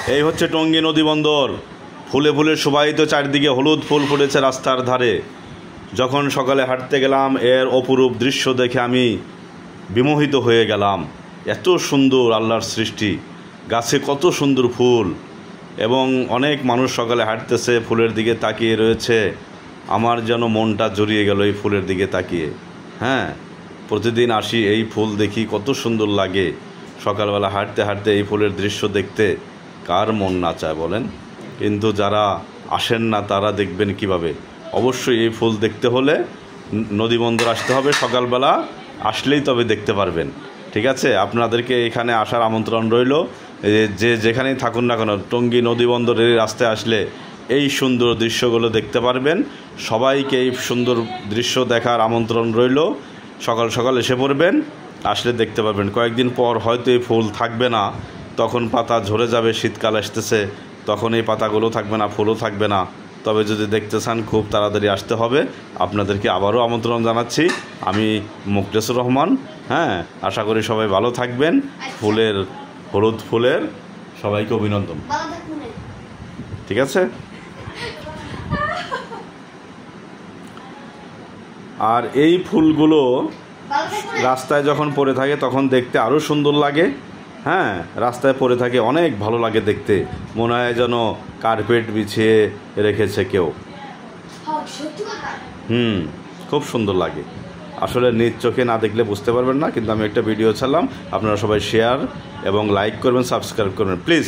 এই হচ্ছে টঙ্গী নদী বন্দর। ফুলে ফুলে শোভায়িত, চারদিকে হলুদ ফুল ফুটেছে রাস্তার ধারে। যখন সকালে হাঁটতে গেলাম, এর অপরূপ দৃশ্য দেখে আমি বিমোহিত হয়ে গেলাম। এত সুন্দর আল্লাহর সৃষ্টি, গাছে কত সুন্দর ফুল, এবং অনেক মানুষ সকালে হাঁটতেছে, ফুলের দিকে তাকিয়ে রয়েছে। আমার যেন মনটা জড়িয়ে গেল এই ফুলের দিকে তাকিয়ে। হ্যাঁ, প্রতিদিন আসি, এই ফুল দেখি, কত সুন্দর লাগে। সকালবেলা হাঁটতে হাঁটতে এই ফুলের দৃশ্য দেখতে কার মন না চায় বলেন? কিন্তু যারা আসেন না তারা দেখবেন কিভাবে? অবশ্যই এই ফুল দেখতে হলে নদী বন্দর আসতে হবে, সকালবেলা আসলেই তবে দেখতে পারবেন। ঠিক আছে, আপনাদেরকে এখানে আসার আমন্ত্রণ রইল। যে যেখানেই থাকুন না কেন, টঙ্গী নদী বন্দরের রাস্তায় আসলে এই সুন্দর দৃশ্যগুলো দেখতে পারবেন। সবাইকে এই সুন্দর দৃশ্য দেখার আমন্ত্রণ রইল। সকাল সকাল এসে পড়বেন, আসলে দেখতে পারবেন। কয়েকদিন পর হয়তো এই ফুল থাকবে না, তখন পাতা ঝরে যাবে, শীতকাল আসতেছে, তখন এই পাতাগুলো থাকবে না, ফুলও থাকবে না। তবে যদি দেখতে চান খুব তাড়াতাড়ি আসতে হবে। আপনাদেরকে আবারও আমন্ত্রণ জানাচ্ছি। আমি মুকলেসুর রহমান। হ্যাঁ, আশা করি সবাই ভালো থাকবেন। হলুদ ফুলের সবাইকে অভিনন্দন। ঠিক আছে। আর এই ফুলগুলো রাস্তায় যখন পড়ে থাকে তখন দেখতে আরও সুন্দর লাগে। হ্যাঁ, রাস্তায় পড়ে থাকে, অনেক ভালো লাগে দেখতে, মনে হয় যেন কার্পেট বিছিয়ে রেখেছে কেউ। খুব সুন্দর লাগে। আসলে নিজ চোখে না দেখলে বুঝতে পারবেন না, কিন্তু আমি একটা ভিডিও ছাড়লাম, আপনারা সবাই শেয়ার এবং লাইক করবেন, সাবস্ক্রাইব করবেন প্লিজ।